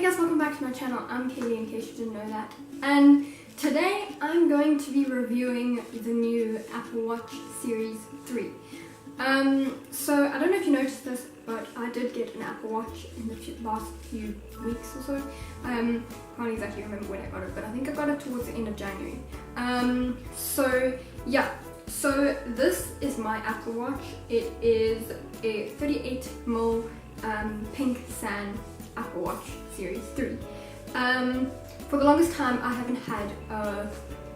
guys, welcome back to my channel. I'm Kayleigh, in case you didn't know that. And today I'm going to be reviewing the new Apple Watch Series 3. So I don't know if you noticed this, but I did get an Apple Watch in the last few weeks or so. Can't exactly remember when I got it, but I think I got it towards the end of January. So this is my Apple Watch. It is a 38mm pink sand Apple Watch Series 3. For the longest time I haven't had an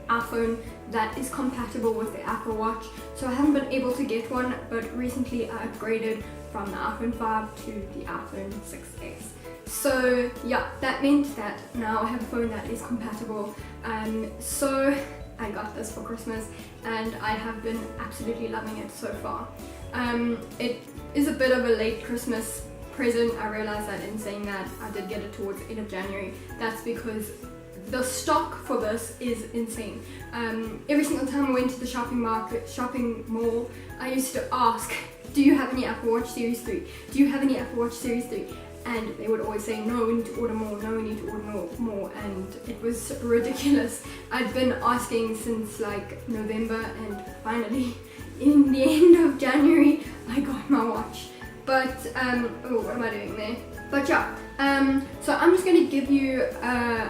iPhone that is compatible with the Apple Watch, so I haven't been able to get one, but recently I upgraded from the iPhone 5 to the iPhone 6s. So yeah, that meant that now I have a phone that is compatible, so I got this for Christmas and I have been absolutely loving it so far. It is a bit of a late Christmas present. I realized that in saying that. I did get it towards the end of January. That's because the stock for this is insane. Every single time I went to the shopping mall, I used to ask, do you have any Apple Watch Series 3? Do you have any Apple Watch Series 3? And they would always say, no, we need to order more, no, we need to order more, and it was ridiculous. I'd been asking since like November, and finally, in the end of January, I got my watch. But, oh, what am I doing there? But yeah, so I'm just going to give you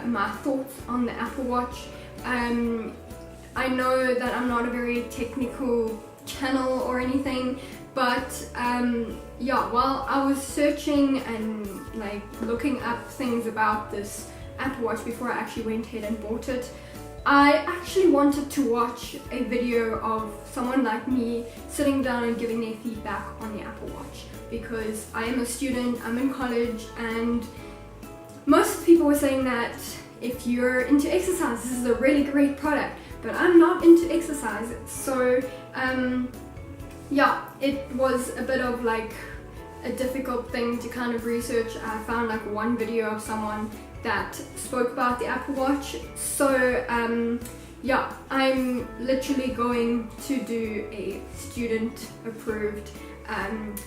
my thoughts on the Apple Watch. I know that I'm not a very technical channel or anything, but yeah, while I was searching and like looking up things about this Apple Watch before I actually went ahead and bought it, I actually wanted to watch a video of someone like me sitting down and giving their feedback on the Apple Watch, because I am a student, I'm in college, and most people were saying that if you're into exercise, this is a really great product, but I'm not into exercise, so yeah, it was a bit of like a difficult thing to kind of research. I found like one video of someone that spoke about the Apple Watch, so yeah, I'm literally going to do a student approved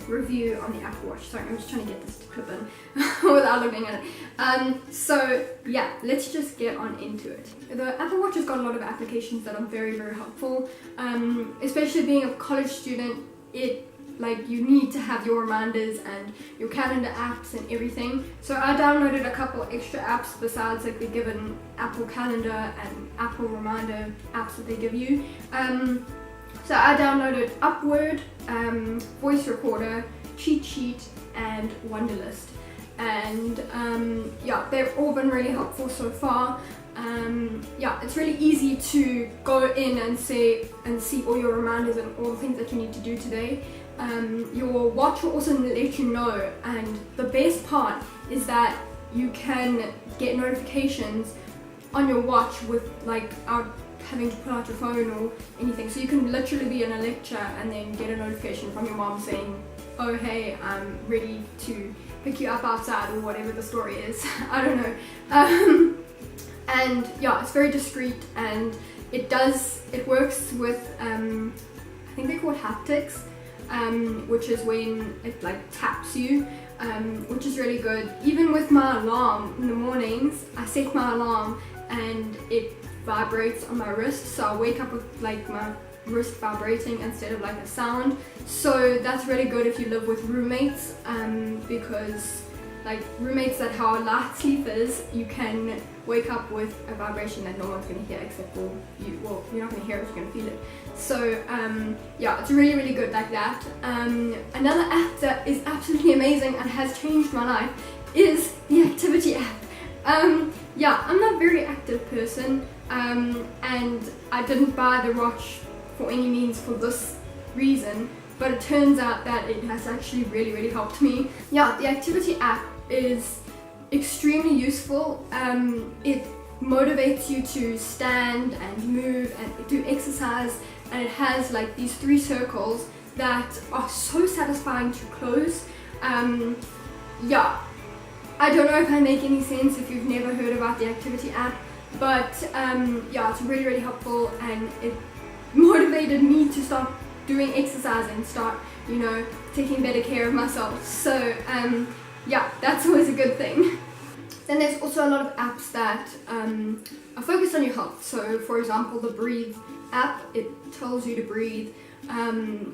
review on the Apple Watch. Sorry, I'm just trying to get this to clip in without looking at it. So yeah, let's just get on into it. The Apple Watch has got a lot of applications that are very, very helpful, especially being a college student. You need to have your reminders and your calendar apps and everything. So I downloaded a couple extra apps besides like the given Apple Calendar and Apple Reminder apps that they give you. So I downloaded Upward, Voice Recorder, Cheat Sheet, and Wunderlist. And yeah, they've all been really helpful so far. Yeah, it's really easy to go in and see all your reminders and all the things that you need to do today. Your watch will also let you know, and the best part is that you can get notifications on your watch without having to pull out your phone or anything. So you can literally be in a lecture and then get a notification from your mom saying, oh hey, I'm ready to pick you up outside, or whatever the story is. I don't know. And yeah, it's very discreet, and it works with I think they're called haptics, which is when it like taps you, which is really good. Even with my alarm in the mornings, I set my alarm and it vibrates on my wrist, so I wake up with like my wrist vibrating instead of like a sound. So that's really good if you live with roommates, because like roommates that have light sleepers, you can wake up with a vibration that no one's going to hear except for you. Well, you're not going to hear it, you're going to feel it. So yeah, it's really, really good like that. Another app that is absolutely amazing and has changed my life is the Activity app. Yeah, I'm not a very active person, and I didn't buy the watch for any means for this reason, but it turns out that it has actually really, really helped me. Yeah, the Activity app is extremely useful. It motivates you to stand and move and do exercise, and it has like these 3 circles that are so satisfying to close. Yeah, I don't know if I make any sense if you've never heard about the Activity app, but yeah, it's really, really helpful, and it motivated me to start doing exercise and start, you know, taking better care of myself. So yeah, that's always a good thing. Then there's also a lot of apps that are focused on your health. So for example, the Breathe app, it tells you to breathe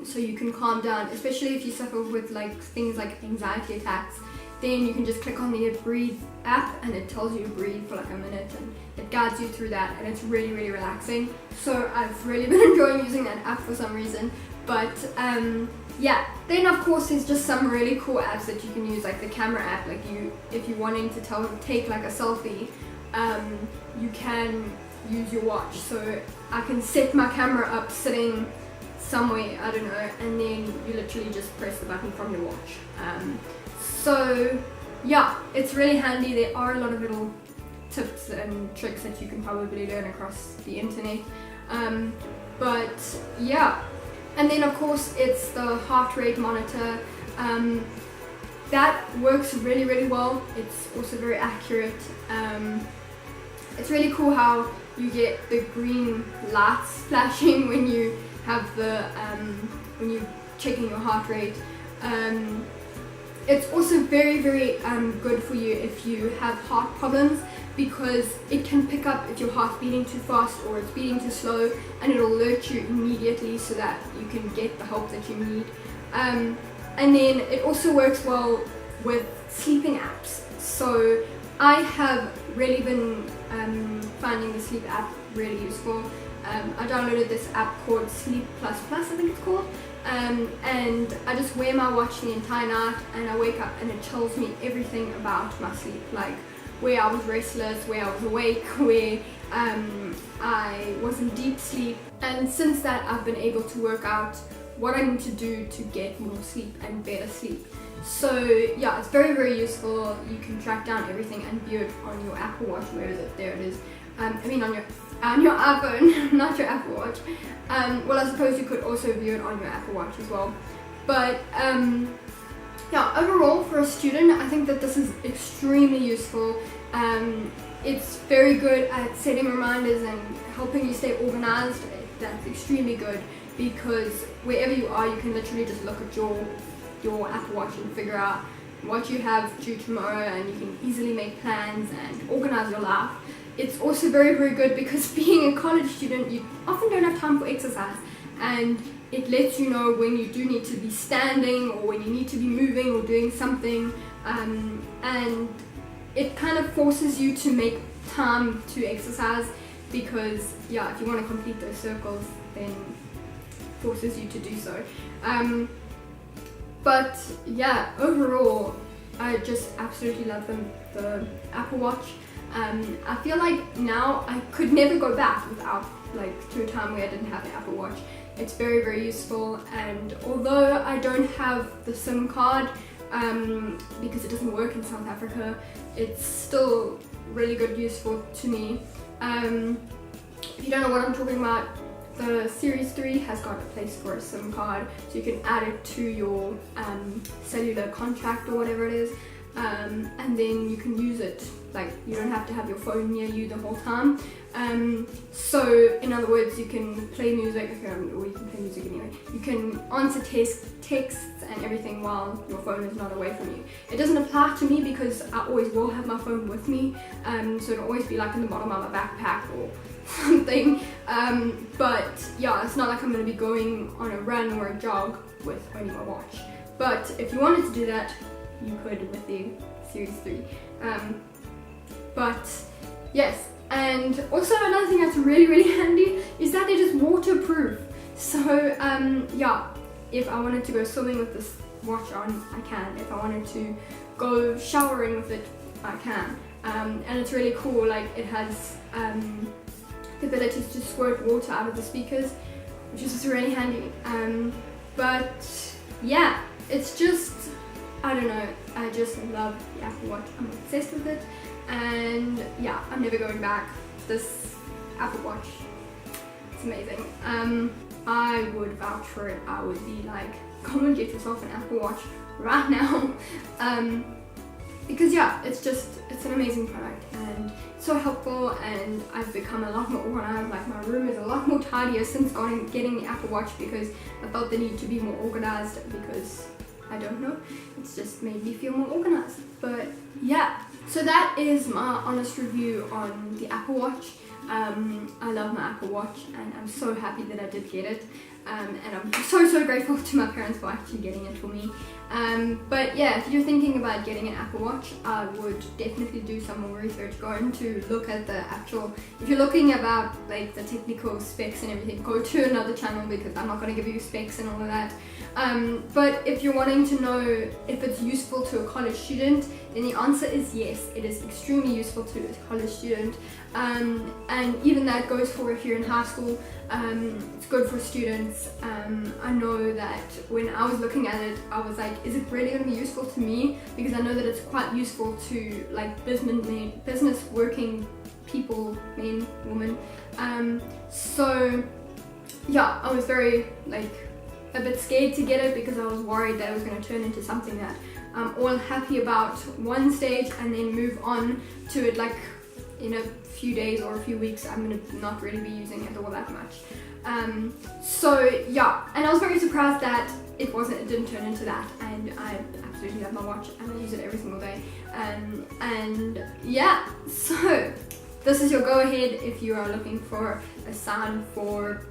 so you can calm down, especially if you suffer with like things like anxiety attacks. Then you can just click on the Breathe app and it tells you to breathe for like a minute and it guides you through that, and it's really, really relaxing. So I've really been enjoying using that app for some reason. But yeah, then of course there's just some really cool apps that you can use, like the camera app. Like if you're wanting to take like a selfie, you can use your watch. So I can set my camera up sitting somewhere, I don't know, and then you literally just press the button from your watch. So yeah, it's really handy. There are a lot of little tips and tricks that you can probably learn across the internet. But yeah, and then of course it's the heart rate monitor. That works really, really well. It's also very accurate. It's really cool how you get the green lights flashing when you have the when you're checking your heart rate. It's also very, very good for you if you have heart problems, because it can pick up if your heart's beating too fast or it's beating too slow, and it'll alert you immediately so that you can get the help that you need. And then it also works well with sleeping apps. So I have really been finding the sleep app really useful. I downloaded this app called Sleep Plus Plus, I think it's called. And I just wear my watch the entire night, and I wake up and it tells me everything about my sleep, like where I was restless, where I was awake, where I was in deep sleep. And since that, I've been able to work out what I need to do to get more sleep and better sleep. So yeah, it's very, very useful. You can track down everything and view it on your Apple Watch. Where is it? There it is. I mean on your iPhone, not your Apple Watch. Well, I suppose you could also view it on your Apple Watch as well. But yeah, overall for a student, I think that this is extremely useful. It's very good at setting reminders and helping you stay organized. That's extremely good, because wherever you are, you can literally just look at your Apple Watch and figure out what you have due tomorrow, and you can easily make plans and organize your life. It's also very, very good because being a college student, you often don't have time for exercise, and it lets you know when you do need to be standing or when you need to be moving or doing something, and it kind of forces you to make time to exercise, because yeah, if you want to complete those circles, then it forces you to do so. But yeah, overall, I just absolutely love the Apple Watch. I feel like now I could never go back without, like, to a time where I didn't have the Apple Watch. It's very, very useful, and although I don't have the SIM card because it doesn't work in South Africa, it's still really good, useful to me. If you don't know what I'm talking about, the Series 3 has got a place for a SIM card, so you can add it to your cellular contract or whatever it is, and then you can use it. Like, you don't have to have your phone near you the whole time. So in other words, you can play music, or you can play music anyway. You can answer texts and everything while your phone is not away from you. It doesn't apply to me because I always will have my phone with me, so it'll always be like in the bottom of my backpack or something. But yeah, it's not like I'm going to be going on a run or a jog with only my watch. But if you wanted to do that, you could with the Series 3. But yes, and also another thing that's really, really handy is that it is waterproof. So yeah, if I wanted to go swimming with this watch on, I can. If I wanted to go showering with it, I can. And it's really cool. Like, it has the ability to squirt water out of the speakers, which is really handy. But yeah, it's just, I don't know, I just love the Apple Watch. I'm obsessed with it, and yeah, I'm never going back. This Apple Watch, it's amazing. I would vouch for it. I would be like, come and get yourself an Apple Watch right now. Because yeah, it's an amazing product and so helpful, and I've become a lot more organized. Like, my room is a lot more tidier since getting the Apple Watch, because I felt the need to be more organized, because I don't know, it's just made me feel more organized. But yeah, So that is my honest review on the Apple Watch. I love my Apple Watch and I'm so happy that I did get it, and I'm so grateful to my parents for actually getting it for me. But yeah, if you're thinking about getting an Apple Watch, I would definitely do some more research. Go in to look at the actual, if you're looking about like the technical specs and everything, go to another channel because I'm not going to give you specs and all of that. But if you're wanting to know if it's useful to a college student, then the answer is yes, it is extremely useful to a college student. And even that goes for if you're in high school. It's good for students. I know that when I was looking at it, I was like, is it really going to be useful to me? Because I know that it's quite useful to like business working people, men, women. So yeah, I was very like a bit scared to get it because I was worried that it was going to turn into something that I'm all happy about one stage and then move on to it like in a few days or a few weeks I'm going to not really be using it all that much. So yeah, and I was very surprised that it didn't turn into that, and I absolutely love my watch and I use it every single day. And yeah, so this is your go ahead if you are looking for a sign for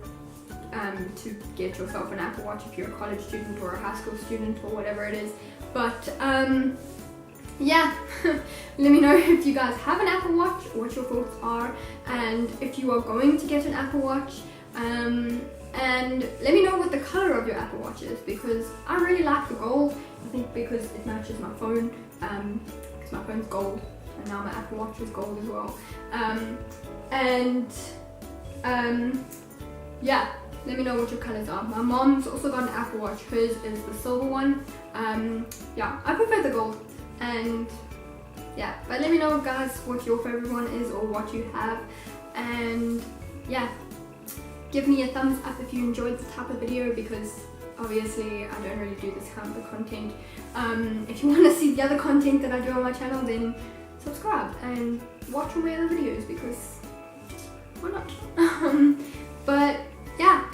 to get yourself an Apple Watch if you're a college student or a high school student or whatever it is. But yeah, let me know if you guys have an Apple Watch, what your thoughts are, and if you are going to get an Apple Watch, and let me know what the color of your Apple Watch is, because I really like the gold. I think because it matches my phone, because my phone's gold and now my Apple Watch is gold as well. Yeah, let me know what your colors are. My mom's also got an Apple Watch. Hers is the silver one. Yeah, I prefer the gold. And yeah, but let me know guys what your favorite one is or what you have. And yeah, give me a thumbs up if you enjoyed this type of video, because obviously I don't really do this kind of content. If you want to see the other content that I do on my channel, then subscribe and watch all my other videos, because why not? But yeah,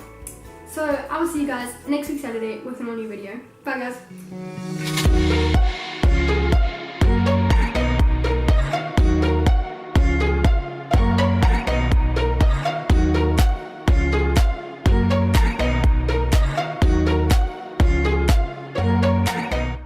so I will see you guys next week Saturday with an all new video. Bye guys.